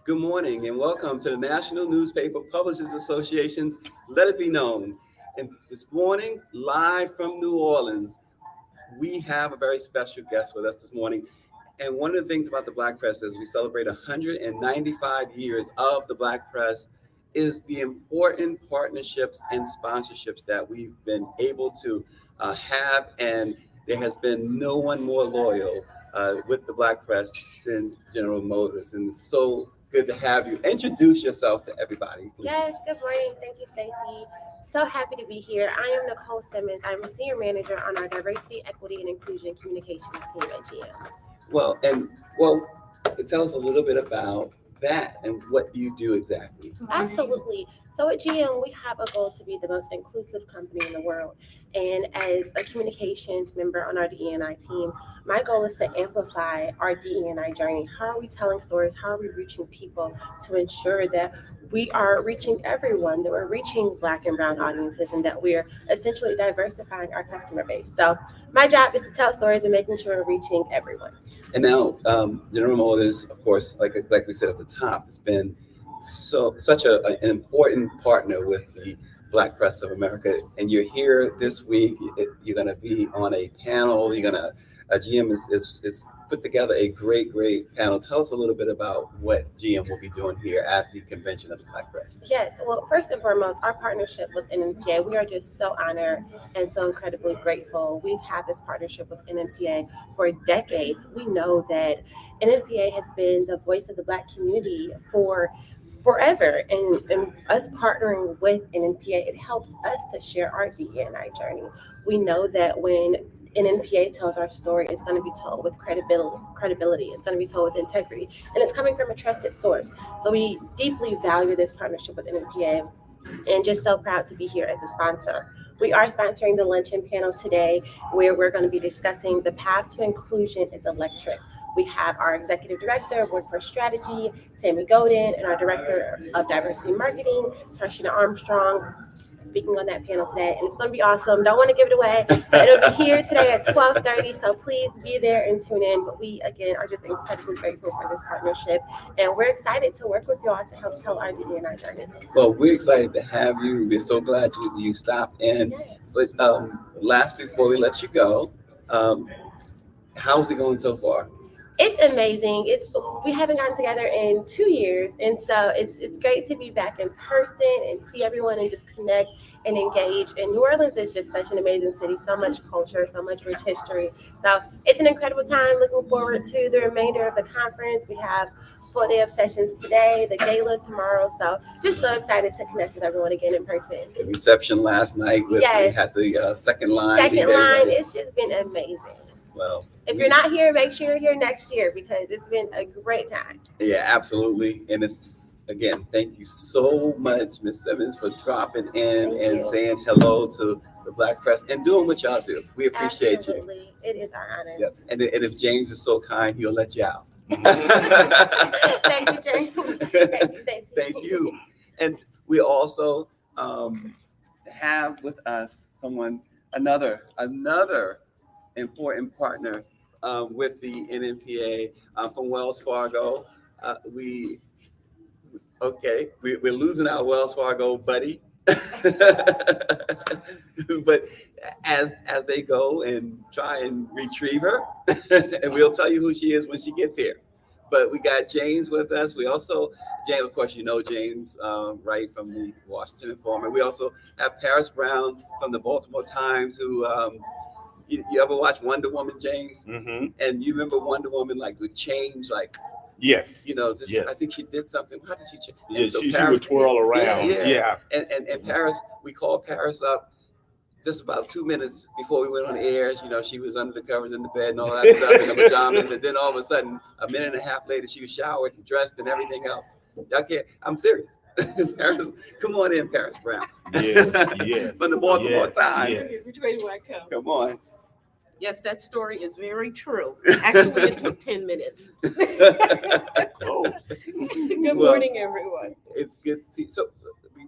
Good morning and welcome to the National Newspaper Publishers Association's Let It Be Known. And this morning, live from New Orleans, we have a very special guest with us this morning. And one of the things about the Black Press as we celebrate 195 years of the Black Press is the important partnerships and sponsorships that we've been able to have. And there has been no one more loyal with the Black Press than General Motors. And it's so good to have you. Introduce yourself to everybody, please. Yes, good morning. Thank you, Stacey. So happy to be here. I am Nicole Simmons. I'm a senior manager on our diversity, equity, and inclusion communications team at GM. Well, tell us a little bit about that and what you do exactly. Absolutely. So at GM, we have a goal to be the most inclusive company in the world. And as a communications member on our DE&I team, my goal is to amplify our DE&I journey. How are we telling stories? How are we reaching people to ensure that we are reaching everyone, that we're reaching Black and Brown audiences, and that we're essentially diversifying our customer base? So my job is to tell stories and making sure we're reaching everyone. And now, General Motors, of course, like we said at the top, it's been such an important partner with the Black Press of America. And you're here this week. You're going to be on a panel. GM is put together a great panel. Tell us a little bit about what GM will be doing here at the convention of the Black Press. Yes, well, first and foremost, our partnership with NNPA, we are just so honored and so incredibly grateful. We've had this partnership with NNPA for decades. We know that NNPA has been the voice of the Black community for forever, and us partnering with NNPA, it helps us to share our DE&I journey. We know that when NNPA tells our story, it's going to be told with credibility. It's going to be told with integrity, and it's coming from a trusted source. So we deeply value this partnership with NNPA, and just so proud to be here as a sponsor. We are sponsoring the luncheon panel today, where we're going to be discussing the path to inclusion is electric. We have our executive director of Workforce Strategy, Tammy Godin, and our director of diversity marketing, Tarshina Armstrong, speaking on that panel today, and it's going to be awesome. Don't want to give it away, but it'll be here today at 12:30, so please be there and tune in. But we, again, are just incredibly grateful for this partnership, and we're excited to work with y'all to help tell our DE&I journey. Well, we're excited to have you. We're so glad you stopped in. Yes. But last, before we let you go, how's it going so far? It's amazing. We haven't gotten together in 2 years, and so it's great to be back in person and see everyone and just connect and engage. And New Orleans is just such an amazing city, so much culture, so much rich history. So it's an incredible time. Looking forward to the remainder of the conference. We have full day of sessions today, the gala tomorrow. So just so excited to connect with everyone again in person. The reception last night we had the second line. It's just been amazing. Well, if you're not here, make sure you're here next year, because it's been a great time. Yeah, absolutely. And it's, again, thank you so much, Ms. Simmons, for dropping in and saying hello to the Black Press and doing what y'all do. We appreciate Absolutely. It is our honor. Yep. And if James is so kind, he'll let you out. Thank you, James. Thank you, Stacey. Thank you. And we also have with us another important partner with the NNPA from Wells Fargo. We're losing our Wells Fargo buddy, but as they go and try and retrieve her, and we'll tell you who she is when she gets here. But we got James with us. We also, James, of course, you know James, right, from the Washington Informer. We also have Paris Brown from the Baltimore Times, who you ever watch Wonder Woman, James? Mm-hmm. And you remember Wonder Woman, like, would change, like, yes, yes. I think she did something. How did she change? Yeah, so she would twirl around. Yeah. And Paris, we called Paris up just about 2 minutes before we went on the air. She was under the covers in the bed and all that stuff in her pajamas. And then all of a sudden, a minute and a half later, she was showered and dressed and everything else. I'm serious. Paris, come on in, Paris Brown. Yes. From the Baltimore Times. Yes. Which way do I come? Come on. Yes, that story is very true. Actually, it took 10 minutes. Close. Good morning, everyone. It's good to see. So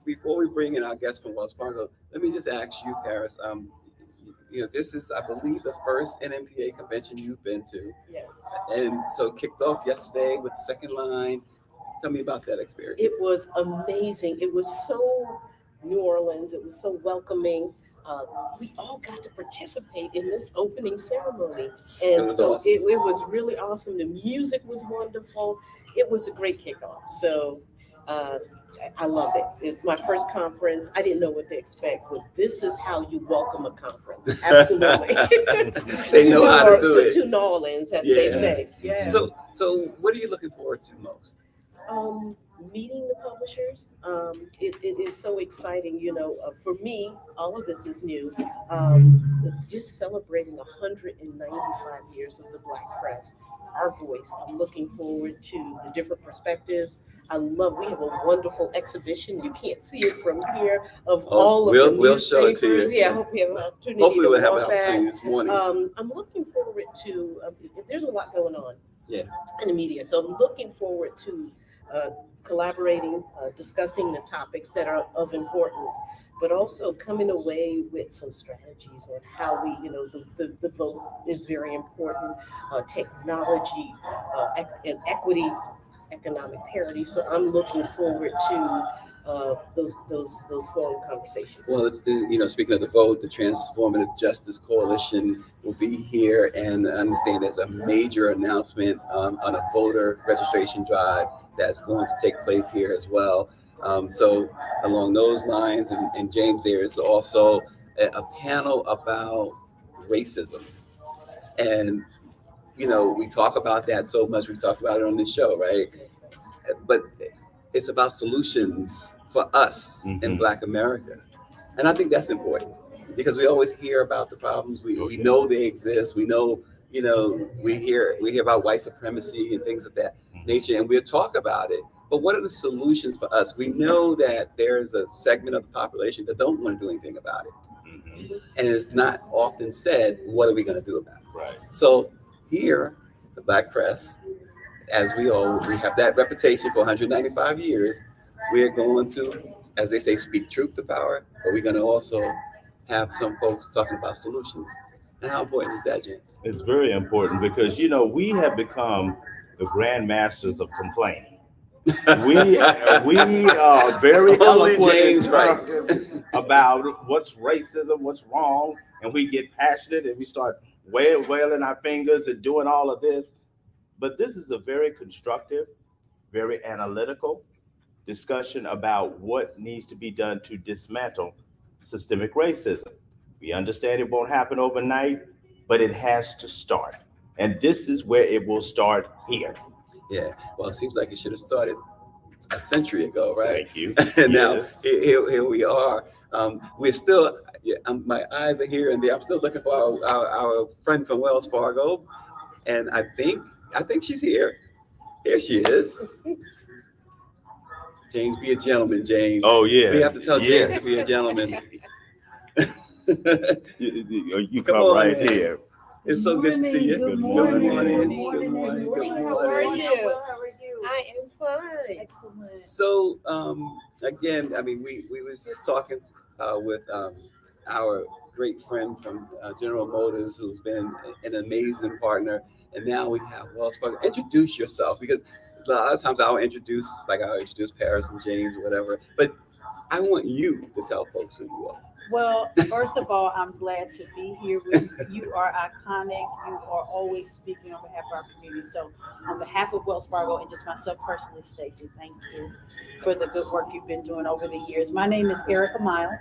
before we bring in our guest from Wells Fargo, let me just ask you, Paris, this is, I believe, the first NNPA convention you've been to. Yes. And so kicked off yesterday with the second line. Tell me about that experience. It was amazing. It was so New Orleans. It was so welcoming. Uh, we all got to participate in this opening ceremony. It And was so awesome. it was really awesome. The music was wonderful. It was a great kickoff. So uh, I loved it. It was my first conference. I didn't know what to expect, but this is how you welcome a conference. Absolutely. They know how to do it. To New Orleans, as they Yeah. say. Yeah. So what are you looking forward to most? Meeting the publishers, it is so exciting. For me, all of this is new. Just celebrating 195 years of the Black press, our voice. I'm looking forward to the different perspectives. We have a wonderful exhibition. You can't see it from here of all of the we'll show it to you. newspapers. Yeah, I hope we have an opportunity Hopefully to we'll have an walk that. opportunity this morning. I'm looking forward to, there's a lot going on Yeah. in the media. So I'm looking forward to collaborating, discussing the topics that are of importance, but also coming away with some strategies on how we, the vote is very important, technology, and equity, economic parity. So I'm looking forward to those forum conversations. Well, speaking of the vote, the Transformative Justice Coalition will be here, and I understand there's a major announcement on a voter registration drive that's going to take place here as well. So along those lines, and James, there is also a panel about racism. And, we talk about that so much. We talked about it on this show, right? But it's about solutions for us in Black America. And I think that's important because we always hear about the problems. We know they exist. We know, we hear about white supremacy and things of that nature, and we'll talk about it. But what are the solutions for us? We know that there's a segment of the population that don't want to do anything about it. And it's not often said, what are we going to do about it? Right. So here, the Black press, as we have that reputation for 195 years, we're going to, as they say, speak truth to power, but we're going to also have some folks talking about solutions. And how important is that, James? It's very important because, we have become the grandmasters of complaining. We are very Only eloquent James, right? about what's racism, what's wrong, and we get passionate and we start wailing our fingers and doing all of this. But this is a very constructive, very analytical discussion about what needs to be done to dismantle systemic racism. We understand it won't happen overnight, but it has to start. And this is where it will start here. Yeah, well, it seems like it should have started a century ago, right? Thank you. And Yes. now here we are. We're still, my eyes are here and there. I'm still looking for our friend from Wells Fargo. And I think she's here. Here she is. James, be a gentleman, James. Oh, yeah. We have to tell James to be a gentleman. You Come come on right in. here. It's so good to see you. Good morning. Good morning. Good morning. How are you? I am fine. Excellent. So again, we was just talking with our great friend from General Motors, who's been an amazing partner, and now we have Wells Fargo. Introduce yourself, because a lot of times I'll introduce Paris and James or whatever, but I want you to tell folks who you are. Well, first of all, I'm glad to be here with you. You are iconic. You are always speaking on behalf of our community. So on behalf of Wells Fargo and just myself personally, Stacey, thank you for the good work you've been doing over the years. My name is Erica Miles,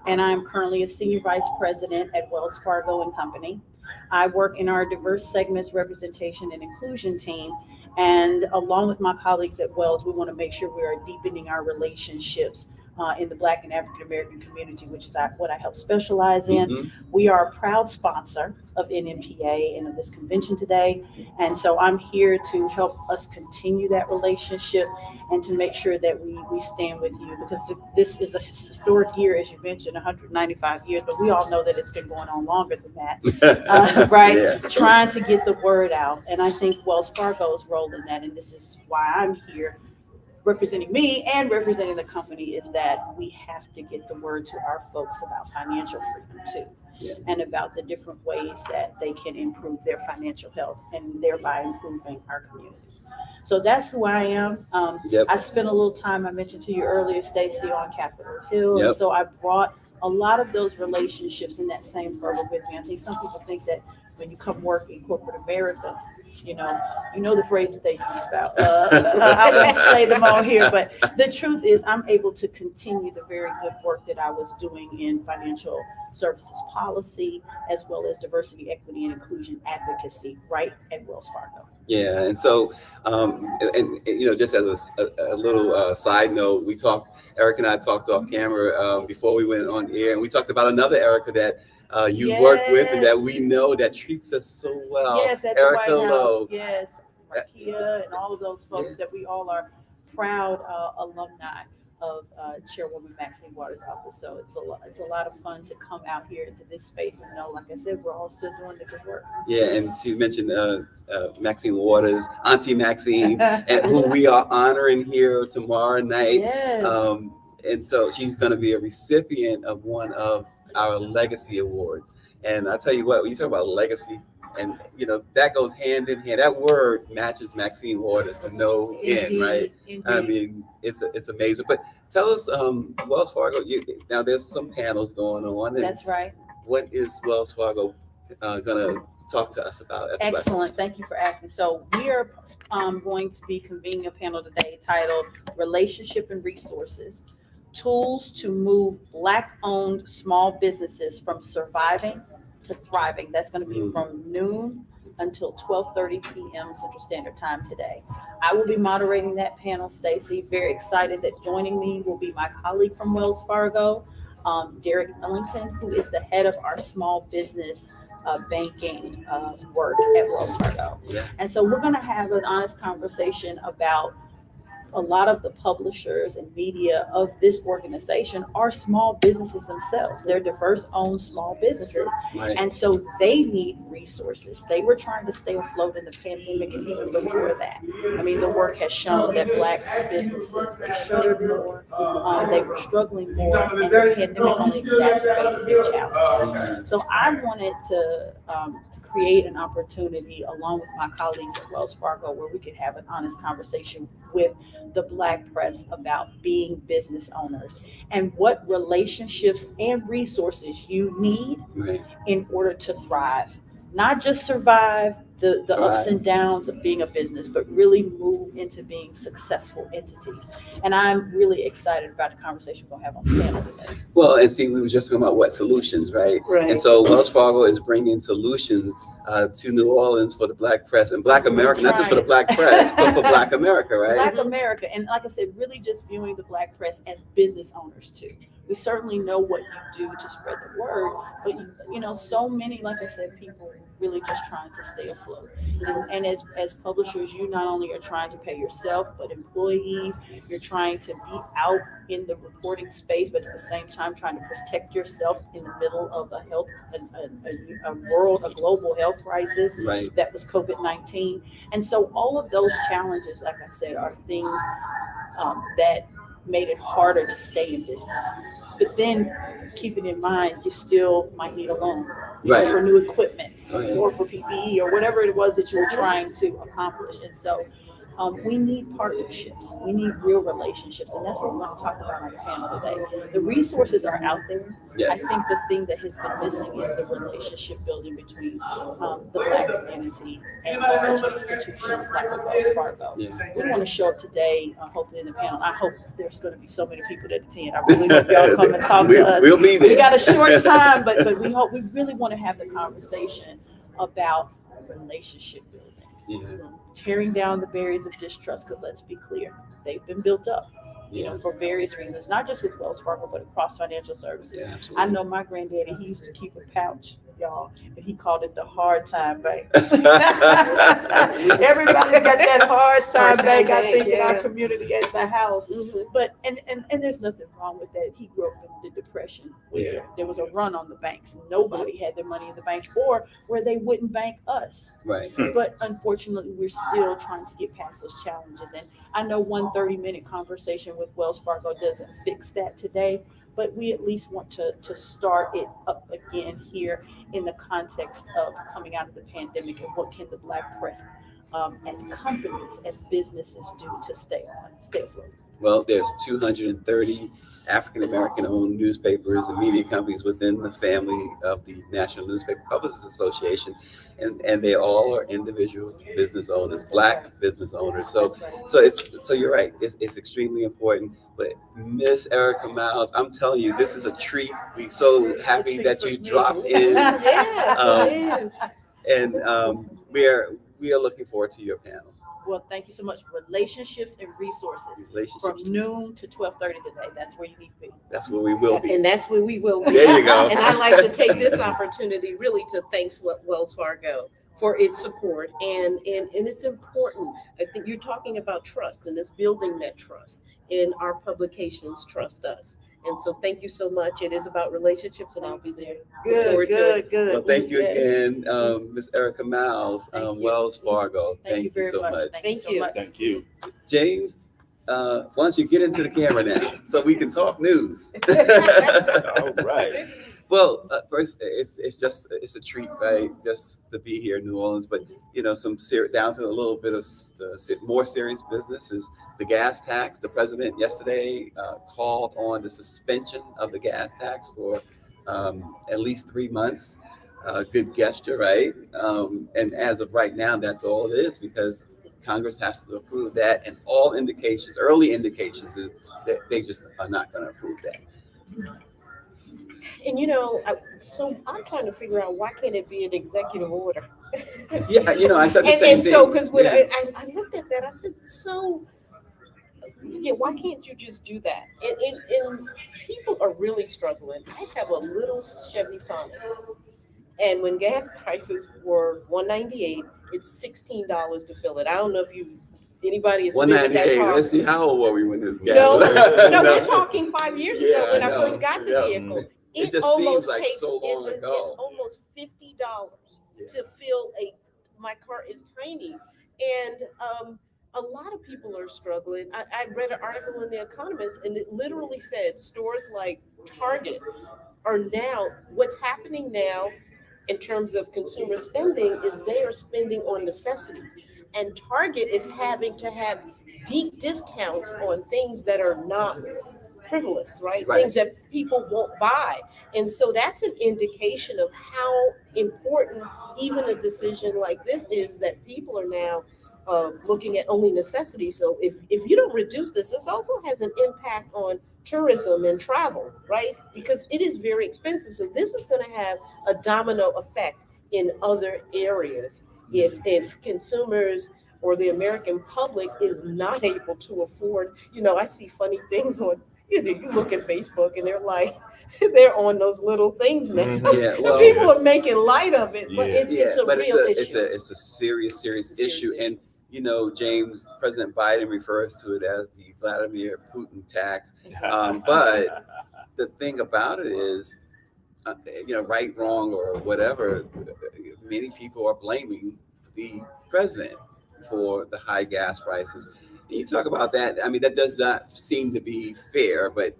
and I'm currently a Senior Vice President at Wells Fargo and Company. I work in our diverse segments representation and inclusion team. And along with my colleagues at Wells, we want to make sure we are deepening our relationships in the Black and African American community, which is what I help specialize in. Mm-hmm. We are a proud sponsor of NNPA and of this convention today. And so I'm here to help us continue that relationship and to make sure that we stand with you, because this is a historic year, as you mentioned, 195 years, but we all know that it's been going on longer than that, right? Yeah. Trying to get the word out. And I think Wells Fargo's role in that, and this is why I'm here representing me and representing the company, is that we have to get the word to our folks about financial freedom too. Yeah. and about the different ways that they can improve their financial health and thereby improving our communities. So that's who I am. Yep. I spent a little time, I mentioned to you earlier, Stacy, on Capitol Hill. And Yep. so I brought a lot of those relationships in that same fervor with me. I think some people think that when you come work in corporate America, you know the phrases they use about. I won't say them all here, but the truth is, I'm able to continue the very good work that I was doing in financial services policy, as well as diversity, equity, and inclusion advocacy, right at Wells Fargo. Yeah, and so, just as a little side note, Eric and I talked off camera before we went on air, and we talked about another Erica that you work with and that we know that treats us so well. Yes, at Erica the White House. Lowe. Yes, Markia and all of those folks that we all are proud alumni of Chairwoman Maxine Waters' office. So it's a lot of fun to come out here into this space and know, like I said, we're all still doing the good work. Yeah, and she mentioned Maxine Waters, Auntie Maxine, and who we are honoring here tomorrow night. Yes. And so she's going to be a recipient of one of our legacy awards. And I tell you what, when you talk about legacy, and that goes hand in hand. That word matches Maxine Waters to no end, right? Indeed. I mean, it's amazing. But tell us, Wells Fargo. Now there's some panels going on. And That's right. what is Wells Fargo gonna talk to us about? Excellent. Thank you for asking. So we are going to be convening a panel today titled "Relationship and Resources: Tools to Move Black-Owned Small Businesses from Surviving to Thriving." That's going to be from noon until 12:30 p.m. Central Standard Time today. I will be moderating that panel, Stacy. Very excited that joining me will be my colleague from Wells Fargo, Derek Ellington, who is the head of our small business banking work at Wells Fargo. Yeah. And so we're going to have an honest conversation about a lot of the publishers and media of this organization are small businesses themselves. They're diverse owned small businesses. Right. And so they need resources. They were trying to stay afloat in the pandemic and even before that. I mean, the work has shown that Black businesses, they shuttered more, they were struggling more, and the pandemic only exacerbated their challenges. So I wanted to create an opportunity along with my colleagues at Wells Fargo where we could have an honest conversation with the Black press about being business owners and what relationships and resources you need in order to thrive, not just survive the ups and downs of being a business, but really move into being successful entities. And I'm really excited about the conversation we'll have on the panel today. Well, and see, we were just talking about what solutions, right? Right. And so Wells Fargo is bringing solutions to New Orleans for the Black press and Black America, not just for the Black press, but for Black America, right? Black America. And like I said, really just viewing the Black press as business owners too. We certainly know what you do to spread the word, but so many, like I said, people really just trying to stay afloat. And as publishers, you not only are trying to pay yourself, but employees, you're trying to be out in the reporting space, but at the same time trying to protect yourself in the middle of a global health crisis that was COVID-19. And so all of those challenges, like I said, are things that made it harder to stay in business. But then keeping in mind, you still might need a loan for new equipment or for PPE or whatever it was that you were trying to accomplish. And so we need partnerships. We need real relationships. And that's what we're going to talk about on the panel today. The resources are out there. Yes. I think the thing that has been missing is the relationship building between the Black community and large institutions like Wells Fargo. Yeah. We want to show up today, hopefully in the panel. I hope there's going to be so many people that attend. I really hope y'all come and talk to us. We'll be there. We got a short time, but we really want to have the conversation about relationship building. Yeah. Tearing down the barriers of distrust, because let's be clear, they've been built up, for various reasons, not just with Wells Fargo, but across financial services. Yeah, I know my granddaddy, he used to keep a pouch, y'all, and he called it the hard time bank. Everybody got that hard time bank, I think, in our community at the house. But and there's nothing wrong with that. He grew up in the Depression where there was a run on the banks. Nobody had their money in the banks, or where they wouldn't bank us. Right. But unfortunately, we're still trying to get past those challenges. And I know one 30-minute conversation with Wells Fargo doesn't fix that today, but we at least want to start it up again here in the context of coming out of the pandemic and what can the Black press, as companies, as businesses do to stay afloat. Well, there's 230 African American owned newspapers and media companies within the family of the National Newspaper Publishers Association, and they all are individual business owners, Black business owners. So, That's right. so you're right. It's extremely important. But Miss Erica Miles, I'm telling you, this is a treat. We so happy treat that for you me. dropped in, Yes, Um, it is. and we are looking forward to your panel. Well, thank you so much. Relationships and resources from Relationships. noon to 12:30 today. That's where you need to be. That's where we will be. And that's where we will be. There you go. And I'd like to take this opportunity really to thank Wells Fargo for its support. And it's important. I think you're talking about trust, and it's building that trust. And our publications trust us. And so thank you so much. It is about relationships, and I'll be there. Look forward to it. Well, thank you Yes. again, Miss Erica Miles, Thank you. Wells Fargo. Thank you very so much. much. Thank Thank so you. much. Thank you. James, why don't you get into the camera now so we can talk news? All right. Well, first, it's a treat, right? Just to be here in New Orleans, but down to a little bit of more serious business is the gas tax. The president yesterday called on the suspension of the gas tax for at least 3 months. Good gesture, right? And as of right now, that's all it is because Congress has to approve that, and all indications, early indications, is that they just are not going to approve that. And so I'm trying to figure out why can't it be an executive order? Yeah, I said the And, same and thing. so, because when Yeah. I looked at that, I said, so, yeah, why can't you just do that? And people are really struggling. I have a little Chevy Sonic, and when gas prices were $1.98, it's $16 to fill it. I don't know if anybody has driven that 198. car. Let's see, how old were we when this gas No, was? no, we're talking 5 years ago Yeah, when I I know. first got the Yeah. vehicle. It just seems like so long it's ago. almost $50 Yeah. to fill my car is tiny. And a lot of people are struggling. I read an article in The Economist, and it literally said stores like Target are now, what's happening now in terms of consumer spending is they are spending on necessities. And Target is having to have deep discounts on things that are not frivolous, right? Right. Things that people won't buy. And so that's an indication of how important even a decision like this is, that people are now looking at only necessities. So if you don't reduce this also has an impact on tourism and travel, right? Because it is very expensive. So this is going to have a domino effect in other areas if consumers or the American public is not able to afford. I see funny things on, you look at Facebook and they're like, they're on those little things now. Mhm. Yeah, And well, people are making light of it, but Yeah. it's a but real issue. it's a serious It's a serious issue. issue. And James, President Biden refers to it as the Vladimir Putin tax. But the thing about it is, right, wrong, or whatever, many people are blaming the president for the high gas prices. And you talk about that. I mean, that does not seem to be fair, but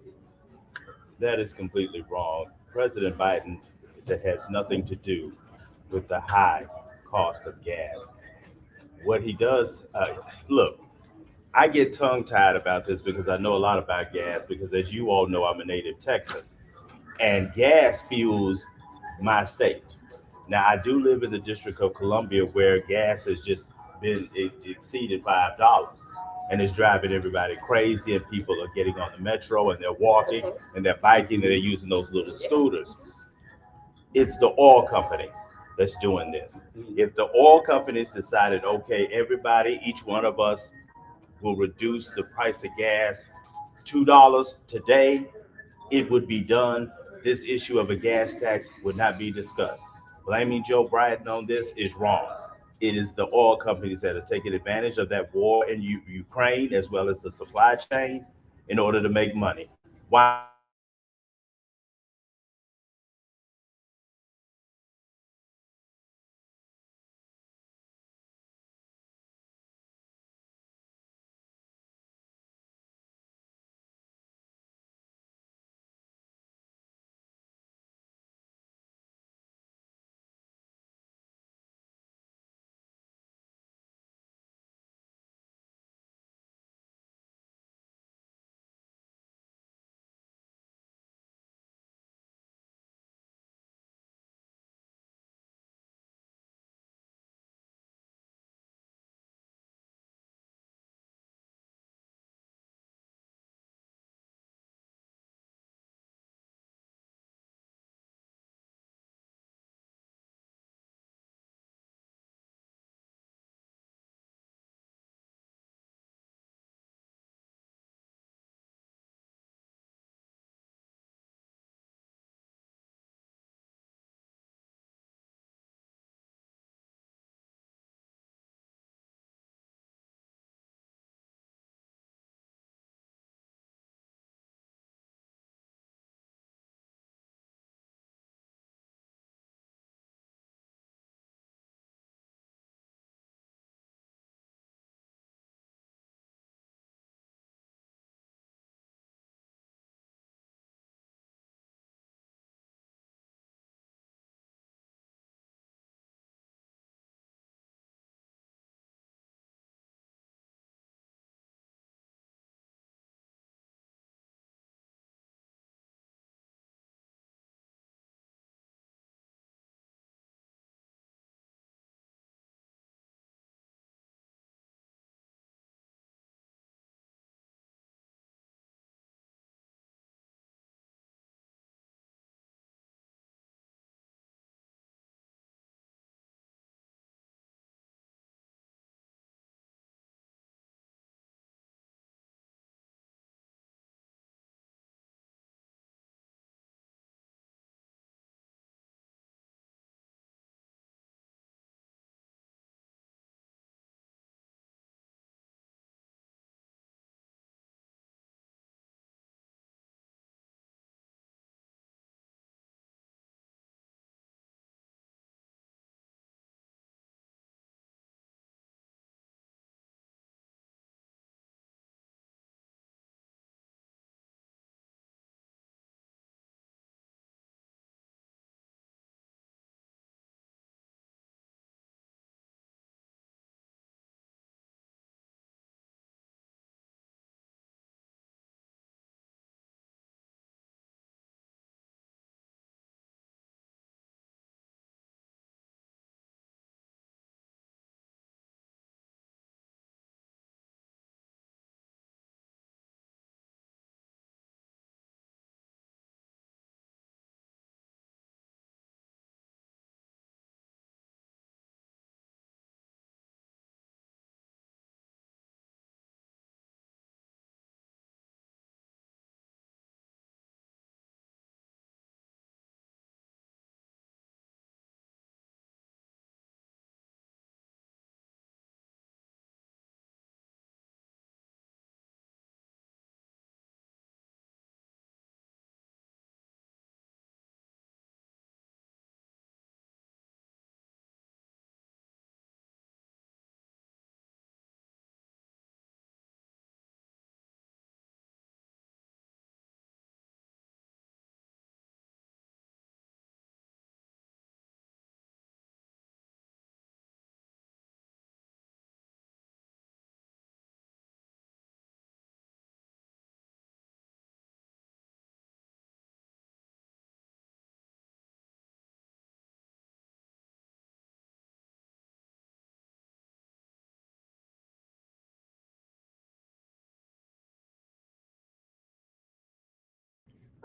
That is completely wrong. President Biden, that has nothing to do with the high cost of gas. What he does, look, I get tongue tied about this because I know a lot about gas, because as you all know, I'm a native Texan, and gas fuels my state. Now, I do live in the District of Columbia, where gas has just been exceeded $5, and it's driving everybody crazy, and people are getting on the metro and they're walking and they're biking and they're using those little scooters. It's the oil companies that's doing this. If the oil companies decided, okay, everybody, each one of us will reduce the price of gas $2 today, it would be done. This issue of a gas tax would not be discussed. Blaming Joe Biden on this is wrong. It is the oil companies that are taking advantage of that war in Ukraine, as well as the supply chain, in order to make money. Why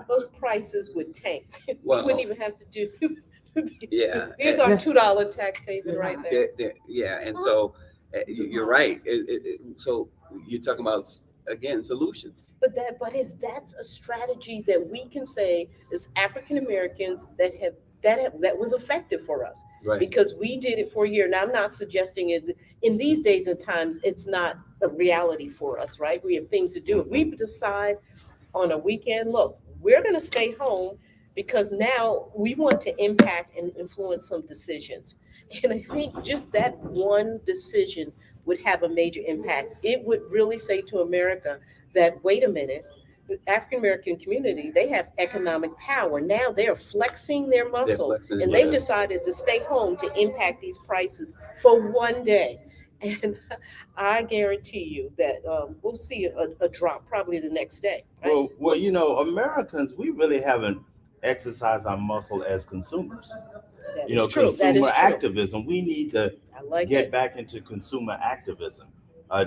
those prices would tank. We Well, wouldn't even have to do. yeah, Here's our $2 tax saving right there. yeah, and so you're right. So you're talking about again solutions. But that's a strategy that we can say as African Americans that was effective for us Right. because we did it for a year. Now I'm not suggesting it in these days and times it's not a reality for us, right? We have things to do. If we decide on a weekend, look, we're going to stay home because now we want to impact and influence some decisions. And I think just that one decision would have a major impact. It would really say to America that, wait a minute, the African American community, they have economic power. Now they're flexing their muscle flexing, and they've yeah. decided to stay home to impact these prices for one day. And I guarantee you that we'll see a drop probably the next day. Right? Well, you know, Americans, we really haven't exercised our muscle as consumers. That You know, is true. That is consumer true. activism. We need to I like get it. back into consumer activism,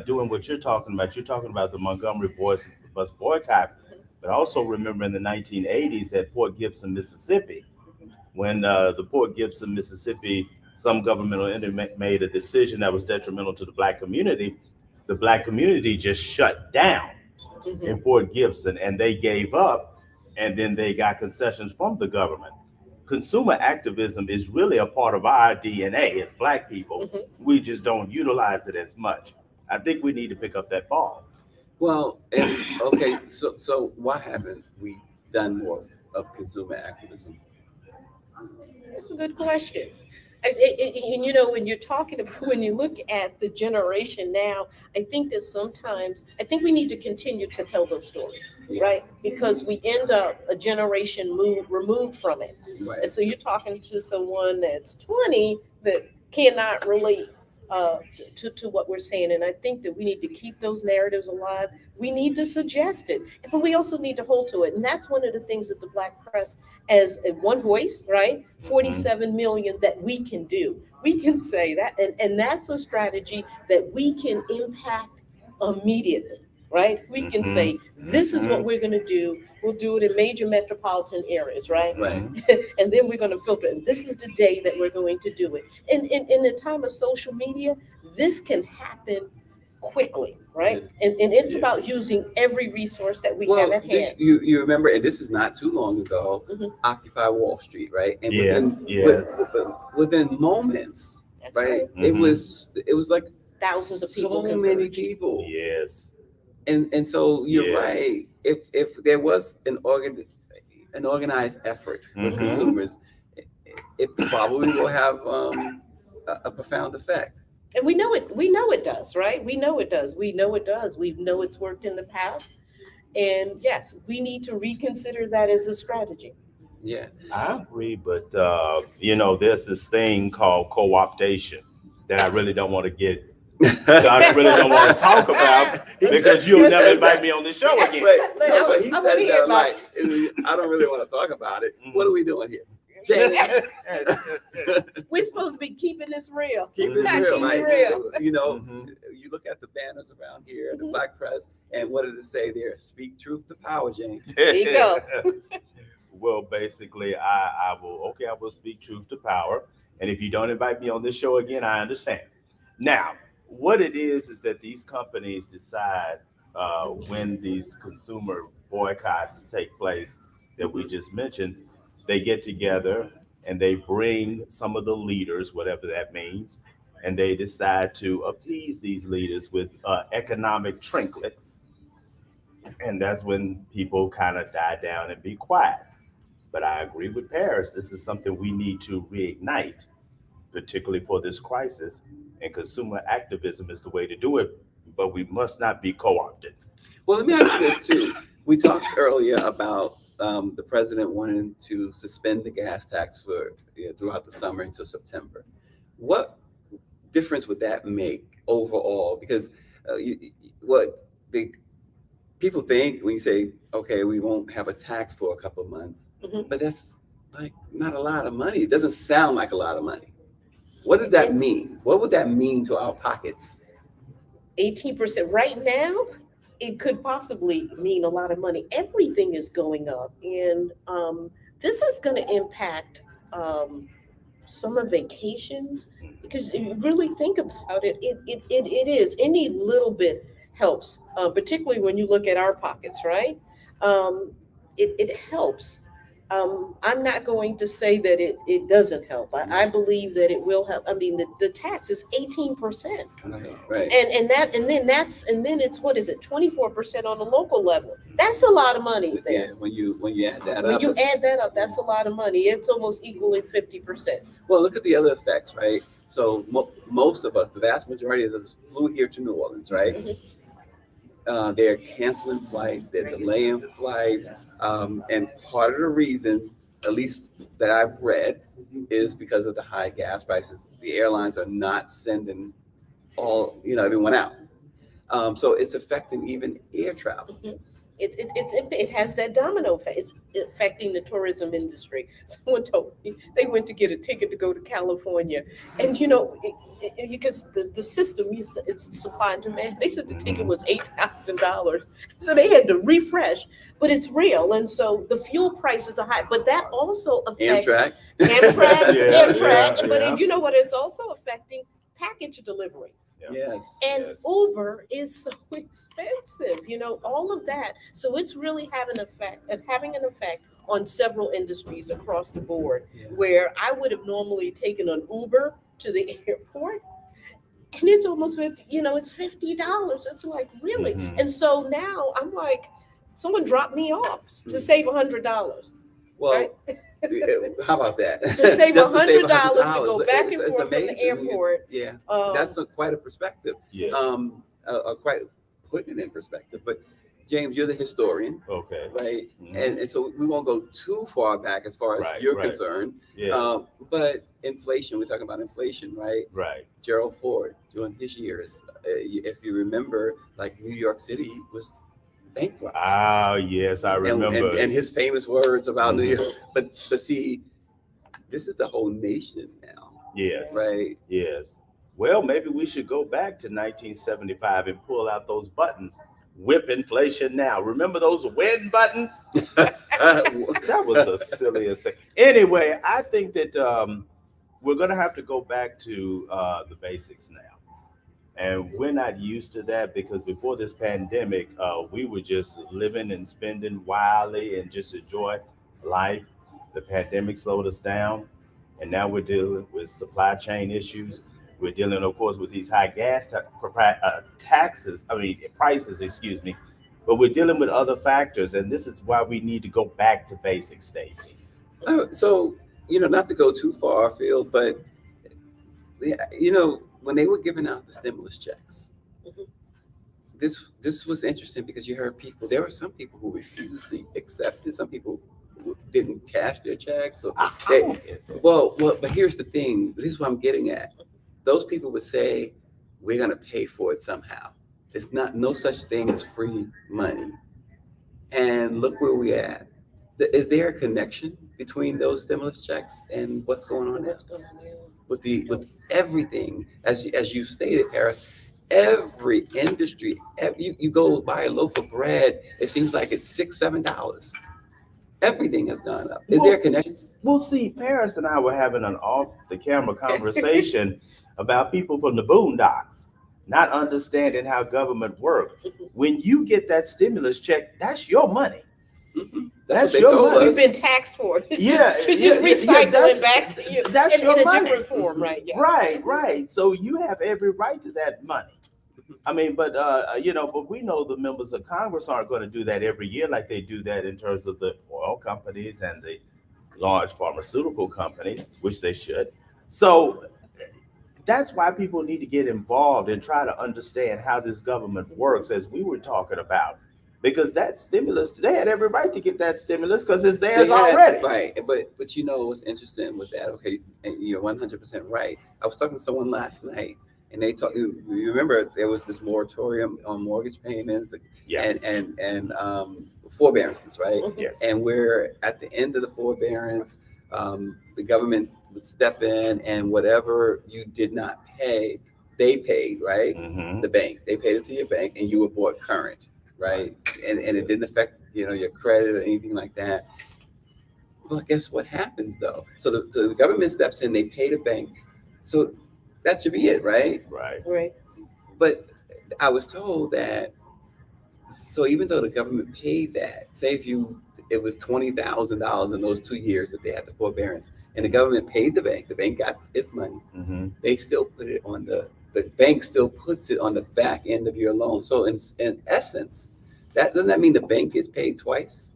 doing what you're talking about. You're talking about the Montgomery bus boycott, but also remember in the 1980s at Port Gibson, Mississippi, when the Port Gibson, Mississippi, some governmental entity made a decision that was detrimental to the black community. The black community just shut down Mhm. in Port Gibson and they gave up and then they got concessions from the government. Consumer activism is really a part of our DNA as black people. Mhm. We just don't utilize it as much. I think we need to pick up that ball. Well, and okay, so why haven't we done more of consumer activism? That's a good question. And you know, when you're talking about, when you look at the generation now, I think that sometimes, I think we need to continue to tell those stories, right? Because we end up a generation removed from it. Right. And so you're talking to someone that's 20 that cannot relate to what we're saying. And I think that we need to keep those narratives alive. We need to suggest it, but we also need to hold to it. And that's one of the things that the Black press, as a one voice, right? 47 million that we can do. We can say that. And that's a strategy that we can impact immediately, right? We can say, this is what we're going to do. We'll do it in major metropolitan areas, right? Right. And then we're going to filter it. This is the day that we're going to do it. And in the time of social media, this can happen quickly, right? And it's about using every resource that we have at hand. You remember, and this is not too long ago, Mhm. Occupy Wall Street, right? And Yes, within moments, That's right? right. It was like Thousands of people. so many converged. people. Yes. And so you're Yes. right. If there was an organized effort with Mhm. consumers, it probably will have a profound effect. And we know it. We know it does, right? We know it does. We know it does. We know it's worked in the past. And yes, we need to reconsider that as a strategy. Yeah. I agree, but you know, there's this thing called co-optation that I really don't want to get. I really don't want to talk about because you'll never invite me on the show again. Wait, no, but he I said wanna hear that about like, I don't really want to talk about it. Mhm. What are we doing here? James, We're supposed to be keeping this real. keep it Not real, keep it right? real. You know, Mhm. you look at the banners around here, the Mhm. Black press, and what does it say there? Speak truth to power, James. There you go. Well, basically, I will speak truth to power. And if you don't invite me on this show again, I understand. Now, what it is that these companies decide when these consumer boycotts take place that we just mentioned, they get together and they bring some of the leaders, whatever that means, and they decide to appease these leaders with economic trinkets. And that's when people kind of die down and be quiet. But I agree with Paris. This is something we need to reignite, particularly for this crisis. And consumer activism is the way to do it, but we must not be co-opted. Well, let me ask you this too. We talked earlier about the president wanting to suspend the gas tax for throughout the summer until September. What difference would that make overall? Because what the people think when you say, okay, we won't have a tax for a couple of months, Mhm. but that's like not a lot of money. It doesn't sound like a lot of money. What does that It's- mean? What would that mean to our pockets? 18% right now. it could possibly mean a lot of money. Everything is going up, and this is going to impact summer vacations, because if you really think about it, it is any little bit helps, particularly when you look at our pockets, right? It helps. I'm not going to say that it doesn't help. I believe that it will help. I mean, the tax is 18%. Right. And then it's, what is it, 24% on the local level. That's a lot of money Yeah, there. when you add that When up. you add that up, that's a lot of money. It's almost equaling 50%. Well, look at the other effects, right? So most of us, the vast majority of us, flew here to New Orleans, right? They're canceling flights, they're delaying flights, and part of the reason, at least that I've read, is because of the high gas prices. The airlines are not sending everyone out, so it's affecting even air travel. It has that domino effect. It's affecting the tourism industry. Someone told me they went to get a ticket to go to California, and because the system, it's supply and demand. They said the ticket was $8,000, so they had to refresh. But it's real, and so the fuel prices are high. But that also affects Amtrak. Amtrak. But Yeah. you know what? It's also affecting package delivery. Yes. And Yes. Uber is so expensive, all of that. So it's really having an effect on several industries across the board, Yeah. where I would have normally taken an Uber to the airport, and it's almost 50, it's $50. It's like, really? Mhm. And so now I'm like, someone dropped me off to save $100. Well, Right? how about that? To save Just to save $100 to go back and It's forth from the amazing. airport. Yeah, Um, that's quite a perspective. Yes. Quite putting it in perspective. But James, you're the historian, Okay. right? Mhm. And so we won't go too far back as far as Right, you're right. concerned. Yes. But inflation, we're talking about inflation, right? Right. Gerald Ford during his years, if you remember, like New York City was bankrupt. Ah, yes, I remember. And his famous words about New Mhm. York. But see, this is the whole nation now, Yes. right? Yes. Well, maybe we should go back to 1975 and pull out those buttons. Whip inflation now. Remember those win buttons? That was the silliest thing. Anyway, I think that we're going to have to go back to the basics now. And we're not used to that, because before this pandemic, we were just living and spending wildly and just enjoy life. The pandemic slowed us down, and now we're dealing with supply chain issues. We're dealing, of course, with these high gas prices, excuse me. But we're dealing with other factors, and this is why we need to go back to basics, Stacy. So, not to go too far afield, but when they were giving out the stimulus checks, this was interesting, because you heard there were some people who refused to accept it. Some people who didn't cash their checks. So but here's the thing. This is what I'm getting at. Those people would say, we're going to pay for it somehow. It's no such thing as free money. And look where we're at. Is there a connection between those stimulus checks and what's going on now? With everything, as you stated, Paris, every industry, you go buy a loaf of bread, it seems like it's $6-7. Everything has gone up. Is there a connection? We'll see. Paris and I were having an off-the-camera conversation about people from the boondocks not understanding how government works. When you get that stimulus check, that's your money. Mm-hmm. That's what they your told money. You've us. been taxed for it. It's just that's- recycling back to you that's in your a money. different form, right? Yeah. Right. So you have every right to that money. I mean, but we know the members of Congress aren't going to do that every year like they do that in terms of the oil companies and the large pharmaceutical companies, which they should. So that's why people need to get involved and try to understand how this government works, as we were talking about. Because that stimulus, they had every right to get that stimulus because it's theirs already. Right. But what's interesting with that, okay, and you're 100% right. I was talking to someone last night, and they talk. You remember there was this moratorium on mortgage payments, Yeah. and forbearances, right? Yes. And we're at the end of the forbearance. The government would step in, and whatever you did not pay, they paid, right? Mhm. The bank, they paid it to your bank, and you were brought current. right? And it didn't affect, your credit or anything like that. Well, guess what happens though? So the government steps in, they pay the bank. So that should be it, right? Right. Right. But I was told that, so even though the government paid that, say if it was $20,000 in those 2 years that they had the forbearance, and the government paid the bank got its money. Mm-hmm. They still put it on the bank still puts it on the back end of your loan. So in essence, that doesn't that mean the bank gets paid twice?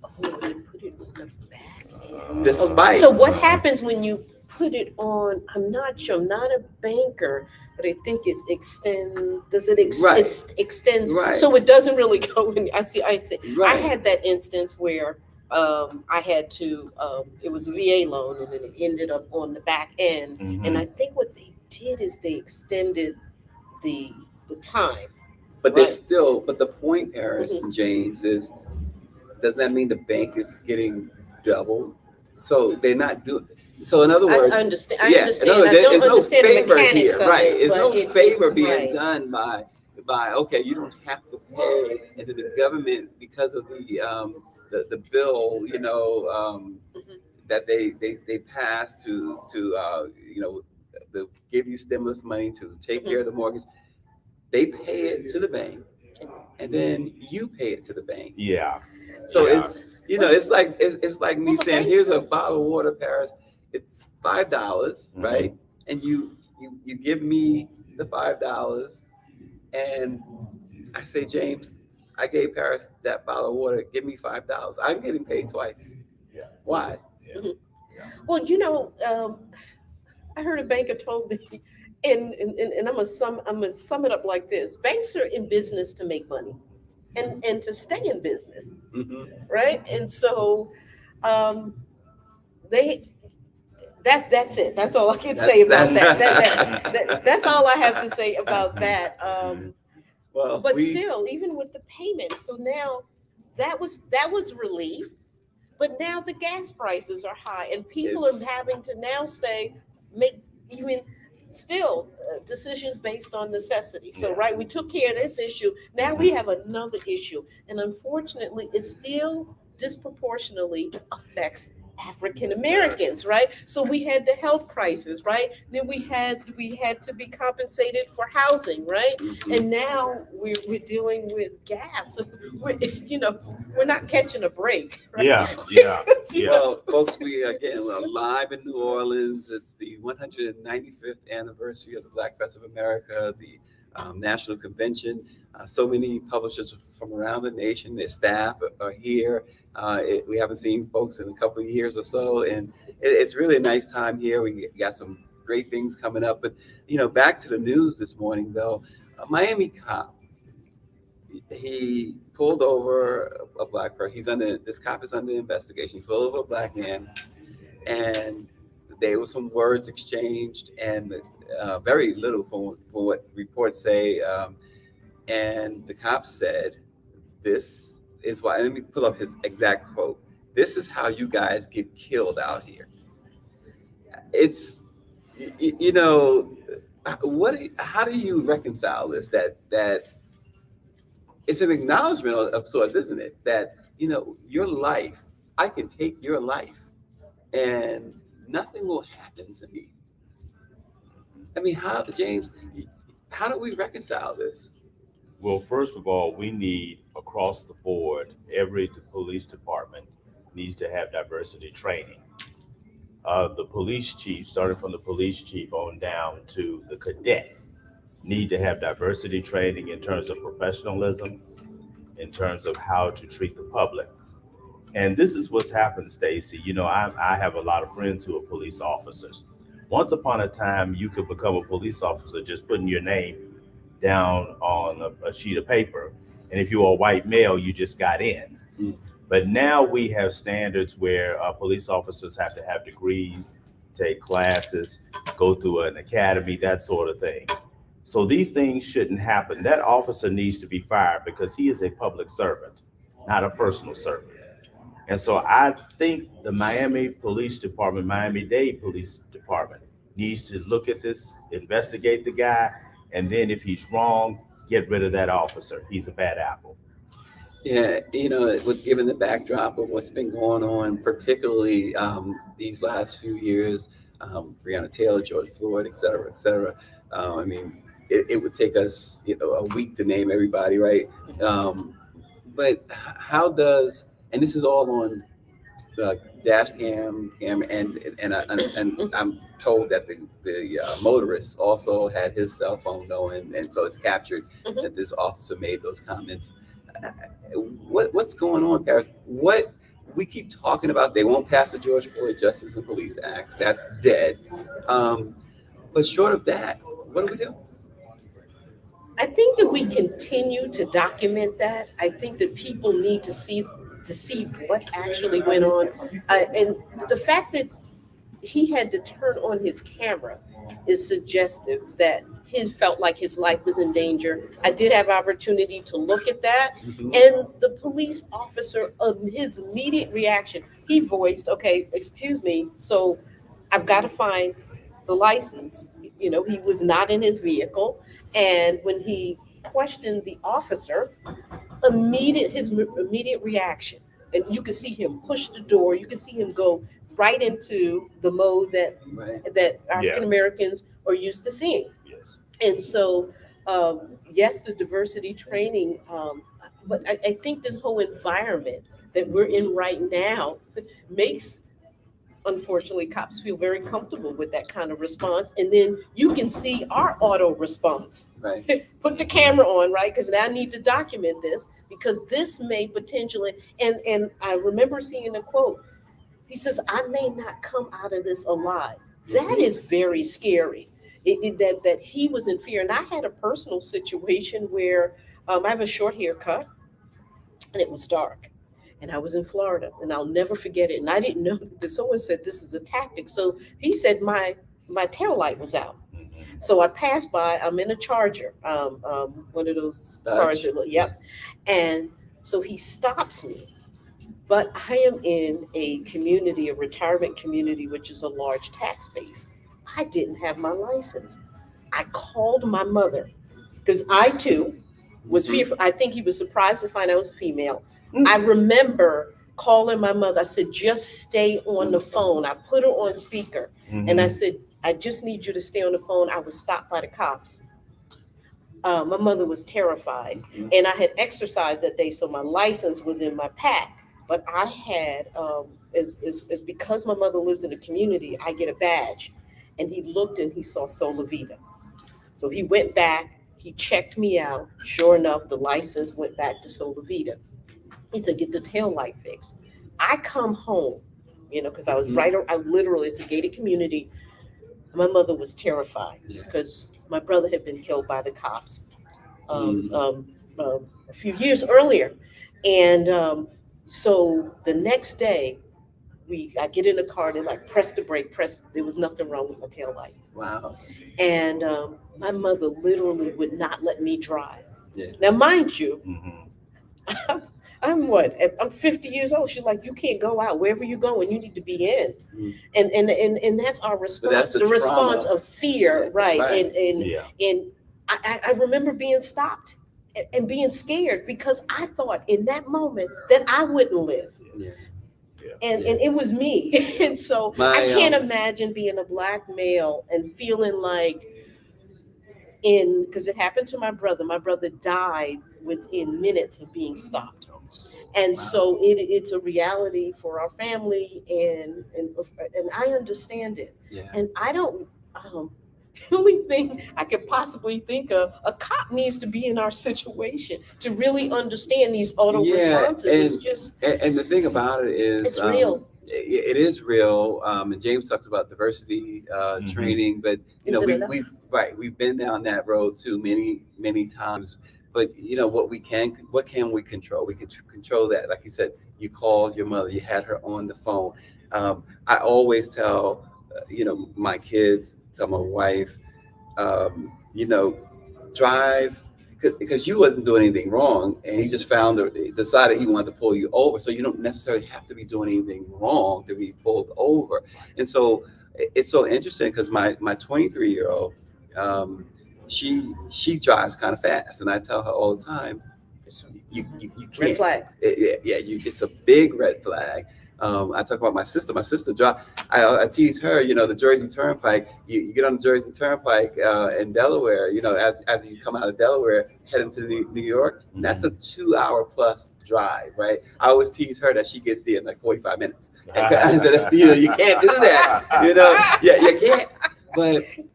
Oh, they put it on the back end. Despite So what happens when you put it on? I'm not sure. I'm not a banker, but I think it extends. Does it Right. it extends? Right. So it doesn't really go in. I see. I right. had that instance where I had to. It was a VA loan, and then it ended up on the back end. Mm-hmm. And I think what they did is they extended the time. But they're Right. still, but the point, Paris and James, is doesn't that mean the bank is getting double? So they're not doing. So in other words, I understand. I yeah, understand. in other words, I don't there's no understand the favor mechanics here, of right? it. There's but no it- favor being right. done by okay, you don't have to pay, and then the government because of the bill, Mhm. that they passed to give you stimulus money to take care of the mortgage. They pay it to the bank, and then you pay it to the bank. Yeah. So Yeah. it's like me Well, the saying, banks here's a are- bottle of water, Paris. It's $5, Mhm. right? And you give me the $5, and I say, James, I gave Paris that bottle of water. Give me $5. I'm getting paid twice. Yeah. Why? Well, I heard a banker told me, and I'm gonna sum it up like this: banks are in business to make money, and to stay in business, Hmm. right? And so, they that's it. That's all I can say about that's all I have to say about that. Well, But still, even with the payments, so now that was relief. But now the gas prices are high, and people are It's- having to now make even still decisions based on necessity. So, Yeah. right, we took care of this issue. Now we have another issue, and unfortunately, it still disproportionately affects African Americans, right? So we had the health crisis, right? Then we had to be compensated for housing, right? Mhm. And now we're dealing with gas. We're not catching a break, right? Yeah. Yeah. Yeah. Well, folks, we're live in New Orleans. It's the 195th anniversary of the Black Press of America, the National Convention. So many publishers from around the nation, their staff are here. We haven't seen folks in a couple of years or so, and it's really a nice time here. We got some great things coming up. But, back to the news this morning, though. A Miami cop, he pulled over a black person. This cop is under investigation. He pulled over a black man, and there were some words exchanged, and very little from what reports say. And the cop said, "This is why." Let me pull up his exact quote. "This is how you guys get killed out here." It's, how do you reconcile this? That it's an acknowledgement of sorts, isn't it? That, your life, I can take your life and nothing will happen to me. I mean, James, how do we reconcile this? Well, first of all, we need across the board, every police department needs to have diversity training. The police chief, starting from the police chief on down to the cadets, need to have diversity training in terms of professionalism, in terms of how to treat the public. And this is what's happened, Stacy. I have a lot of friends who are police officers. Once upon a time, you could become a police officer just putting your name down on a sheet of paper. And if you were a white male, you just got in. Mm. But now we have standards where police officers have to have degrees, take classes, go through an academy, that sort of thing. So these things shouldn't happen. That officer needs to be fired because he is a public servant, not a personal servant. And so I think the Miami Police Department, Miami-Dade Police Department needs to look at this, investigate the guy, and then if he's wrong, get rid of that officer. He's a bad apple. Yeah, with given the backdrop of what's been going on, particularly these last few years, Breonna Taylor, George Floyd, et cetera, et cetera. I mean, it would take us, a week to name everybody, right? But how does, and this is all on the dash cam, and I'm told that the motorist also had his cell phone going, and so it's captured Mhm. that this officer made those comments. Uh, what's going on, Paris? What we keep talking about, they won't pass the George Floyd Justice and Police Act. That's dead. But short of that, what do we do? I think that we continue to document that. I think that people need to see what actually went on, and the fact that he had to turn on his camera is suggestive that he felt like his life was in danger. I did have opportunity to look at that, Mhm. and the police officer, his immediate reaction, he voiced, "Okay, excuse me, so I've got to find the license." He was not in his vehicle, and when he questioned the officer, his immediate reaction, and you could see him push the door. You could see him go right into the mode that Right. African Americans are used to seeing. Yes. And so, yes, the diversity training, but I think this whole environment that we're in right now makes, unfortunately, cops feel very comfortable with that kind of response. And then you can see our auto response. Right. Put the camera on, right? Because now I need to document this, because this may potentially, and I remember seeing a quote. He says, "I may not come out of this alive." That is very scary. That he was in fear. And I had a personal situation where I have a short haircut, and it was dark. And I was in Florida, and I'll never forget it. And I didn't know that someone said this is a tactic. So he said my tail light was out. So I passed by. I'm in a Charger, one of those cars. Yep. And so he stops me, but I am in a community, a retirement community, which is a large tax base. I didn't have my license. I called my mother because I too was Mhm. fearful. I think he was surprised to find I was female. I remember calling my mother. I said, "Just stay on the phone." I put her on speaker, and I said, "I just need you to stay on the phone." I was stopped by the cops. My mother was terrified, Mhm. and I had exercised that day, so my license was in my pack. But I had, is because my mother lives in the community, I get a badge. And he looked and he saw Sola Vida. So he went back, he checked me out. Sure enough, the license went back to Sola Vida. He said, "Get the tail light fixed." I come home, because I was right, I literally, it's a gated community. My mother was terrified Yeah. because my brother had been killed by the cops Mhm. a few years earlier. And so the next day, I get in the car, they like press the brake, there was nothing wrong with my tail light. Wow. And my mother literally would not let me drive. Yeah. Now, mind you, Mhm. I'm 50 years old. She's like, "You can't go out. Wherever you're going, you need to be in." Mhm. And that's our response. that's the response trauma. of fear, Yeah, right? right. Yeah. And I remember being stopped and being scared because I thought in that moment that I wouldn't live. Yeah. And it was me. And so I can't imagine being a black male and feeling like, because it happened to my brother. My brother died within minutes of being stopped. And Wow. so it's a reality for our family, and I understand it. Yeah. And I don't, the only thing I could possibly think of, a cop needs to be in our situation to really understand these auto responses. It's just, and the thing about it is, it's real. It is real. And James talks about diversity training, but Is it enough? we've been down that road too many times. But what can we control? We can control that. Like you said, you called your mother, you had her on the phone. I always tell, my kids, tell my wife, drive, because you wasn't doing anything wrong, and he just decided he wanted to pull you over. So you don't necessarily have to be doing anything wrong to be pulled over. And so it's so interesting because my 23-year-old, she drives kind of fast, and I tell her all the time, you can't. Red flag. It's a big red flag. I talk about my sister. My sister drive. I tease her. The Jersey Turnpike. You get on the Jersey Turnpike in Delaware. As you come out of Delaware, heading to New York. That's a 2-hour plus drive, right? I always tease her that she gets there in like 45 minutes. You can't do that. You can't.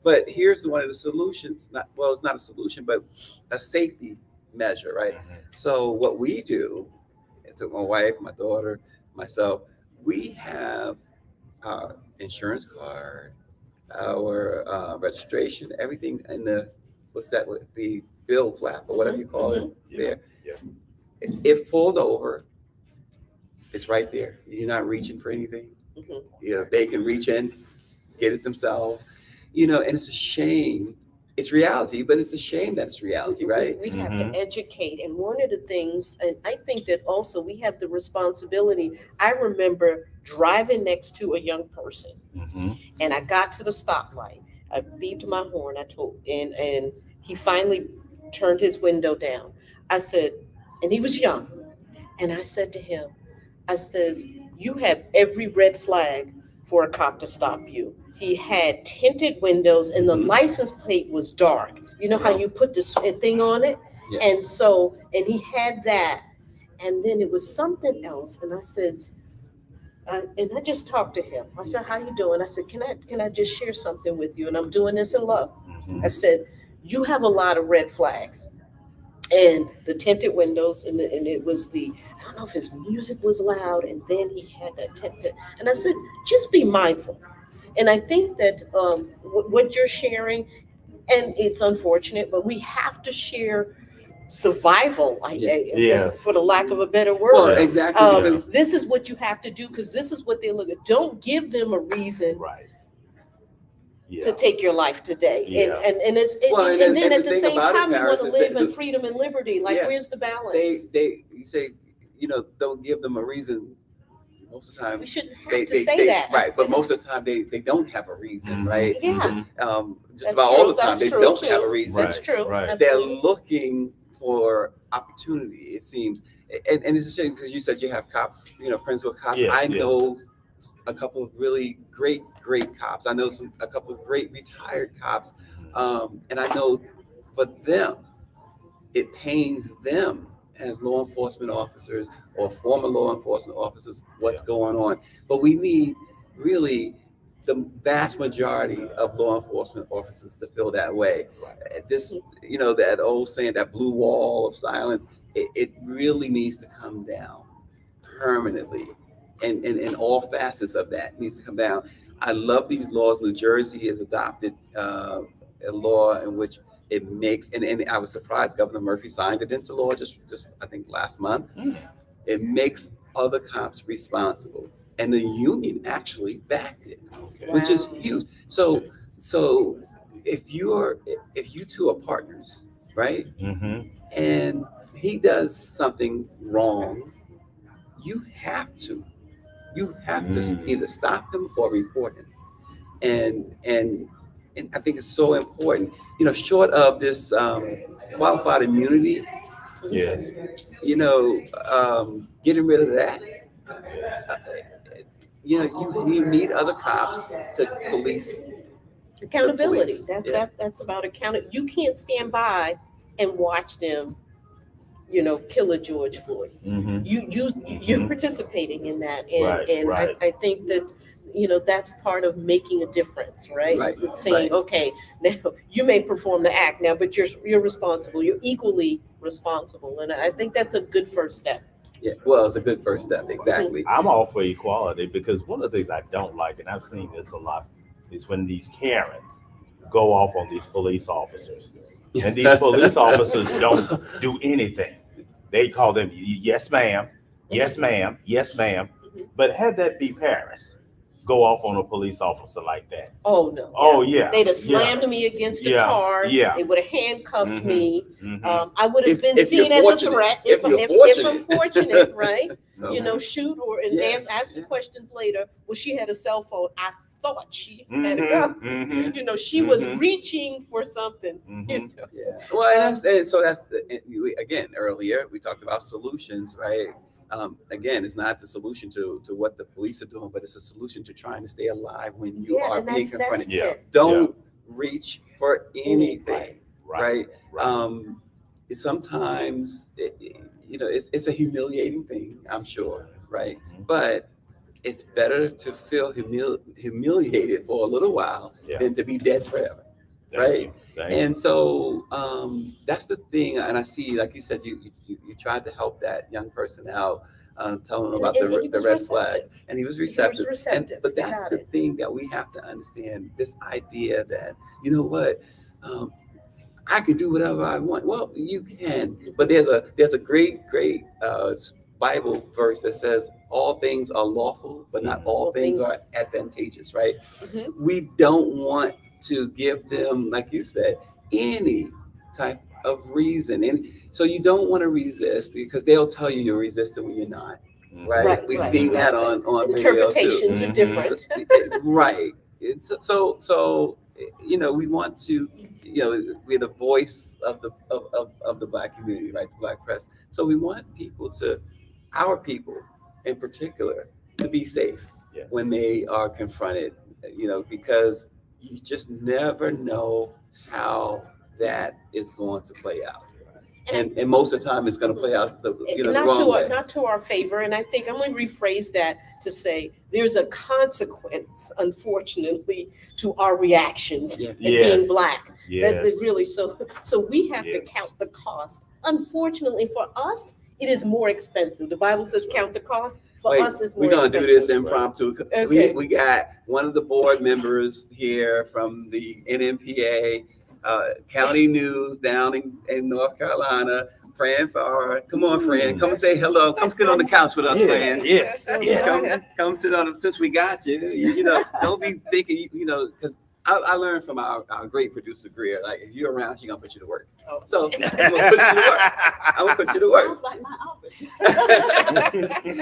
But here's one of the solutions. It's not a solution, but a safety measure, right? So what we do, it took my wife, my daughter, myself, we have our insurance card, our registration, everything in the the bill flap or whatever you call it there. Yeah. If pulled over, it's right there. You're not reaching for anything. They can reach in, get it themselves. And it's a shame. It's reality, but it's a shame that it's reality, right? We have to educate. And one of the things, and I think that also we have the responsibility. I remember driving next to a young person, and I got to the stoplight. I beeped my horn. And he finally turned his window down. I said, and he was young. And I said to him, you have every red flag for a cop to stop you. He had tinted windows and the license plate was dark. You know how you put this thing on it? Yeah. And he had that. And then it was something else. And I said, and I just talked to him. I said, how you doing? I said, can I just share something with you? And I'm doing this in love. I said, you have a lot of red flags. And the tinted windows, and it was I don't know if his music was loud, and then he had that tinted. And I said, just be mindful. And I think that what you're sharing, and it's unfortunate, but we have to share survival, for the lack of a better word. Well, exactly. This is what you have to do because this is what they look at. Don't give them a reason to take your life today. And then at the same time, you want to live in freedom and liberty. Where's the balance? You say, don't give them a reason. Most of the time, we shouldn't have to say that. Right, but most of the time they don't have a reason, right? Yeah. Just about all the time they don't have a reason. That's true. Right. They're looking for opportunity, it seems. And it's a shame because you said you have cops, friends who are cops. Yes, I know a couple of really great cops. I know a couple of great retired cops. And I know for them, it pains them as law enforcement officers or former law enforcement officers, what's going on. But we need really the vast majority of law enforcement officers to feel that way. This, that old saying, that blue wall of silence, it really needs to come down permanently. And all facets of that needs to come down. I love these laws. New Jersey has adopted a law in which it makes, and I was surprised Governor Murphy signed it into law just I think last month. It makes other cops responsible, and the union actually backed it, which is huge. So if you two are partners, right, and he does something wrong, you have to either stop him or report him, and I think it's so important. Short of this qualified immunity, getting rid of that. You need other cops to police. Accountability. That's about accountability. You can't stand by and watch them, kill a George Floyd. You're participating in that, and I think that that's part of making a difference, right? Saying, okay, now you may perform the act now, but you're responsible. You're equally responsible, and I think that's a good first step. Yeah, well, it's a good first step, exactly. I'm all for equality because one of the things I don't like, and I've seen this a lot, is when these Karens go off on these police officers, and these police officers don't do anything. They call them yes ma'am, yes ma'am, yes ma'am, but have that be Paris. Go off on a police officer like that. Oh no. Oh yeah. They'd have slammed me against the car. Yeah. They would have handcuffed me. I would have been seen as a threat if I'm fortunate, right? So, shoot or ask the questions later. Well, she had a cell phone. I thought she had a gun. Mhm. You know, she was Mhm. reaching for something. You Mhm. know. Yeah. Well, and so that's again earlier we talked about solutions, right? Again, it's not the solution to what the police are doing, but it's a solution to trying to stay alive when you Yeah, are and being that's confronted. Yeah. it. Don't reach for anything, Right. right? Right. Sometimes it's a humiliating thing, I'm sure, right? Mhm. But it's better to feel humiliated for a little while Yeah. than to be dead forever. Thank Right. you. Thank And so that's the thing. And I see, like you said, you tried to help that young person out, telling him about And he the was red flags, receptive. and he was He was receptive. receptive. But He that's got the it. thing that we have to understand. This idea that you know what, um, I can do whatever I want. Well, you can, but there's a great Bible verse that says all things are lawful, but not all All things things- are advantageous. Right? Mhm. We don't want to give them, like you said, any type of reason. And so you don't want to resist because they'll tell you you're resisting when you're not. Mhm. Right? Right, We've right. seen that on video too. Interpretations are Mhm. different. Right. So we want to we're the voice of the Black community, right? The Black press. So we want our people in particular to be safe Yes. when they are confronted, because you just never know how that is going to play out. And most of the time it's going to play out the Not wrong way. not to our favor. And I think I'm going to rephrase that to say there's a consequence, unfortunately, to our reactions Yeah. and Yes. being Black. That Yes. really so we have to Yes. count the cost. Unfortunately for us, it is more expensive. The Bible says count the cost. For Wait, us, it's more we're gonna expensive. do this impromptu. Okay. We got one of the board members here from the NMPA, County News down in North Carolina. Fran Farrar, come on, Fran, come and say hello. Come sit on the couch with us, Yes. Fran. Yes. Come- Yes. Come sit on it since we got you. Don't be thinking, because I learned from our great producer Greer, like if you're around, she's gonna put you to work. Oh. So I'm gonna put you to work. I'm gonna put you to work. Sounds like my office.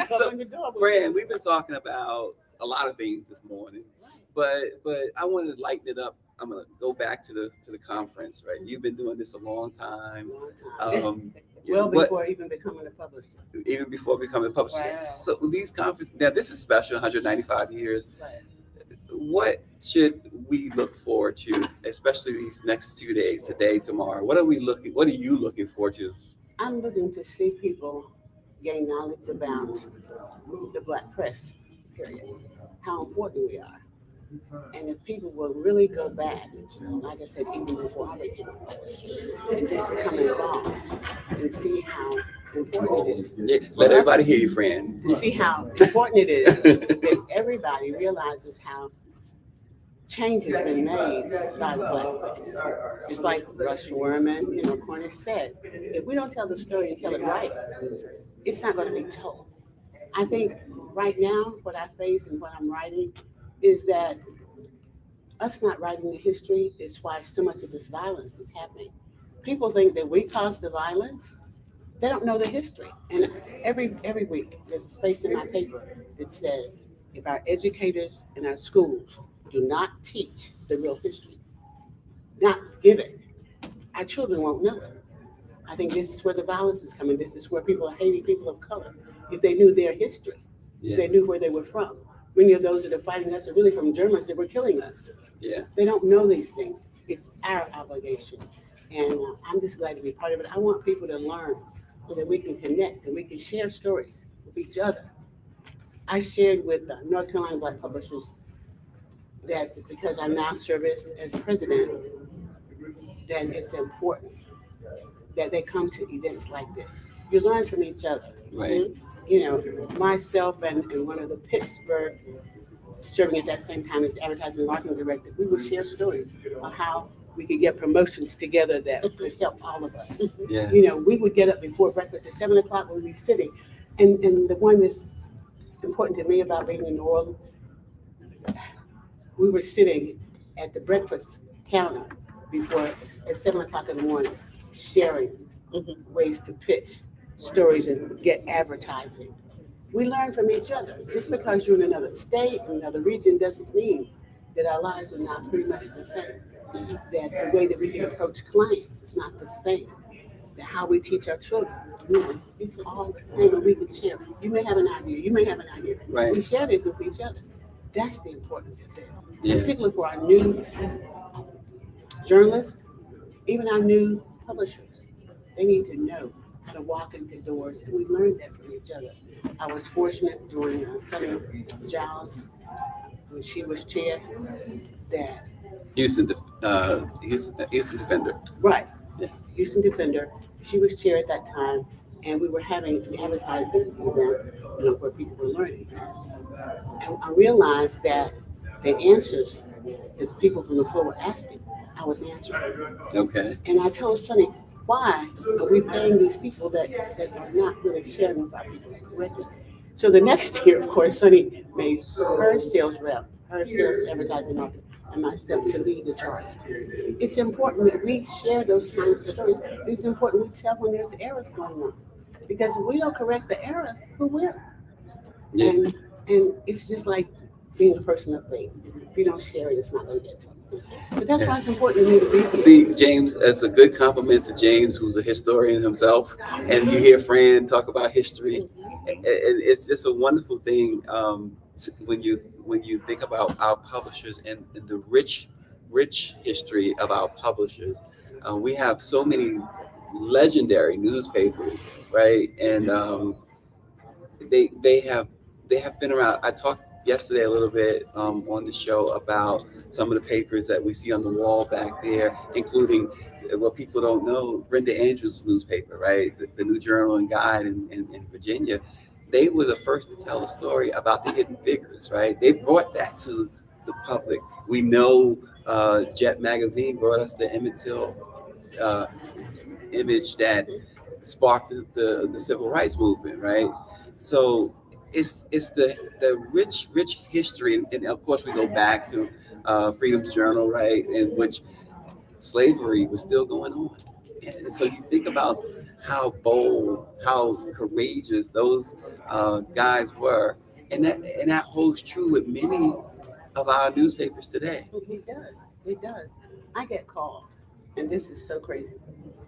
So, Fran, we've been talking about a lot of things this morning, but I want to lighten it up. I'm gonna go back to the conference, right? You've been doing this a long time. Well, what- before even becoming a publisher. even before becoming a publisher. Wow. So these conferences, now this is special, 195 years. Right. What should we look forward to, especially these next 2 days, today, tomorrow? What are you looking forward to? I'm looking to see people gain knowledge about the Black press, period, how important we are. And if people will really go back, like I said, even before I became a publisher, and just become involved and see how important it is. Yeah, let everybody hear you, Fran. To see how important it is that everybody realizes how change has been made by the Black press. It's like Rush Werman, Cornish said, if we don't tell the story and tell it right, it's not going to be told. I think right now, what I face and what I'm writing is that us not writing the history is why so much of this violence is happening. People think that we caused the violence. They don't know the history. And every week, there's a space in my paper that says, if our educators and our schools do not teach the real history, not give it, our children won't know it. I think this is where the violence is coming. This is where people are hating people of color. If they knew their history, if they knew where they were from. Many of those that are fighting us are really from Germans that were killing us. Yeah. They don't know these things. It's our obligation. And I'm just glad to be part of it. I want people to learn so that we can connect and we can share stories with each other. I shared with North Carolina Black Publishers that because I now serve as president, that it's important that they come to events like this. You learn from each other. Right. Myself and one of the Pittsburgh, serving at that same time as the advertising and marketing director, we would share stories on how we could get promotions together that could help all of us. Yeah. We would get up before breakfast at 7:00. We'd be sitting. And the one that's important to me about being in New Orleans, we were sitting at the breakfast counter before at 7:00 in the morning, sharing ways to pitch stories and get advertising. We learn from each other. Just because you're in another state, another region, doesn't mean that our lives are not pretty much the same. That the way that we can approach clients is not the same. That how we teach our children, it's all the same. And we can share. You may have an idea. You may have an idea. Right. We share this with each other. That's the importance of this, Yeah. particularly for our new journalists, even our new publishers. They need to know how to walk into doors, and we learned that from each other. I was fortunate during Sunny Giles, when she was chair, that Houston Defender. right, Yeah. Houston Defender, she was chair at that time, and we were having an advertising event, where people were learning. And I realized that the answers that the people from the floor were asking, I was answering. Okay. And I told Sonny, why are we paying these people that are not really sharing with our people correctly? So the next year, of course, Sonny made her sales rep, her sales advertising market, and myself to lead the charge. It's important that we share those kinds of stories. It's important we tell when there's errors going on. Because if we don't correct the errors, who will? Yeah. And it's just like being a person of faith. If you don't share it, it's not going to get to you. But that's why it's important to me to See, James, that's a good compliment to James, who's a historian himself. And you hear Fran talk about history. And it's just a wonderful thing when you think about our publishers and the rich history of our publishers. We have so many legendary newspapers, right? And they have been around. I talked yesterday a little bit on the show about some of the papers that we see on the wall back there, including what people don't know, Brenda Andrews' newspaper, right? The New Journal and Guide in Virginia. They were the first to tell a story about the hidden figures, right? They brought that to the public. We know Jet Magazine brought us the Emmett Till image that sparked the civil rights movement, right? So it's the rich history, and of course we go back to Freedom's Journal, right, in which slavery was still going on. And so you think about how bold, how courageous those guys were, and that holds true with many of our newspapers today. It does. It does. I get called, and this is so crazy,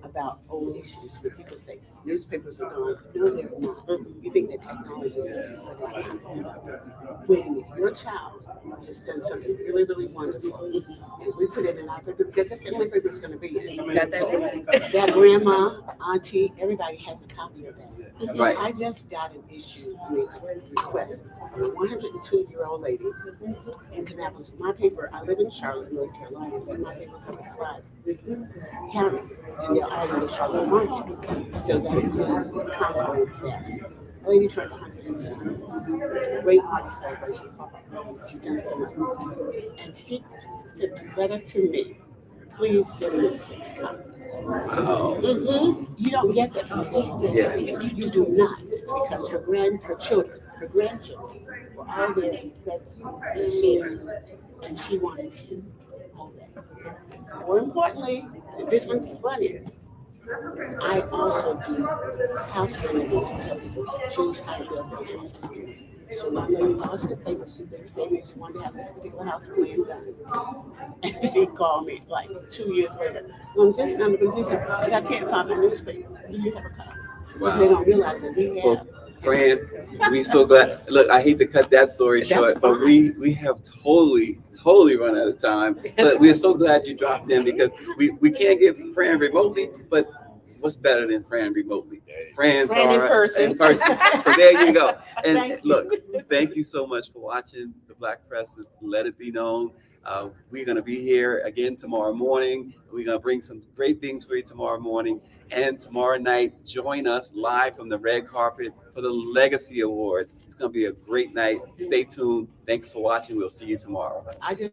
about old issues where people say newspapers are gone. No, they're not. You think that technology is, but it's not. When your child has done something really, really wonderful, and we put it in our paper, because that's the only paper it's going to be in. You got that right. That grandma, auntie, everybody has a copy of that. Right. I just got an issue, a request from a 102-year-old lady in Kannapolis. My paper, I live in Charlotte, North Carolina, and my paper covers 5 counties, and they're all in the Charlotte market. So that includes Concord, Dallas. A lady turned 102. Great party celebration for her. She's done so much. And she sent a letter to me. Please send me 6 copies. Wow. You don't get that from me. Yeah. You do not, because her grandchildren were all there present to share, and she wanted to hold that. More importantly, and this one's funny, I also do house renovations to help people choose how to build their houses. So my lady lost the paper. She been saying that she wanted to have this particular house plan done. And she called me like 2 years later. Well, I'm just in the position that I can't find my newspaper. Do you have a copy? Wow. They don't realize that we have. Well, Fran, we so glad. Look, I hate to cut that story That's short, but fine. we have totally run out of time. But we are so glad you dropped in, because we can't get Fran remotely, but what's better than Fran remotely? Fran in Farah person. in person. So there you go. And Thank you. look, thank you so much for watching the Black Press. Let it be known. We're going to be here again tomorrow morning. We're going to bring some great things for you tomorrow morning. And tomorrow night, join us live from the red carpet for the Legacy Awards. It's going to be a great night. Stay tuned. Thanks for watching. We'll see you tomorrow. I just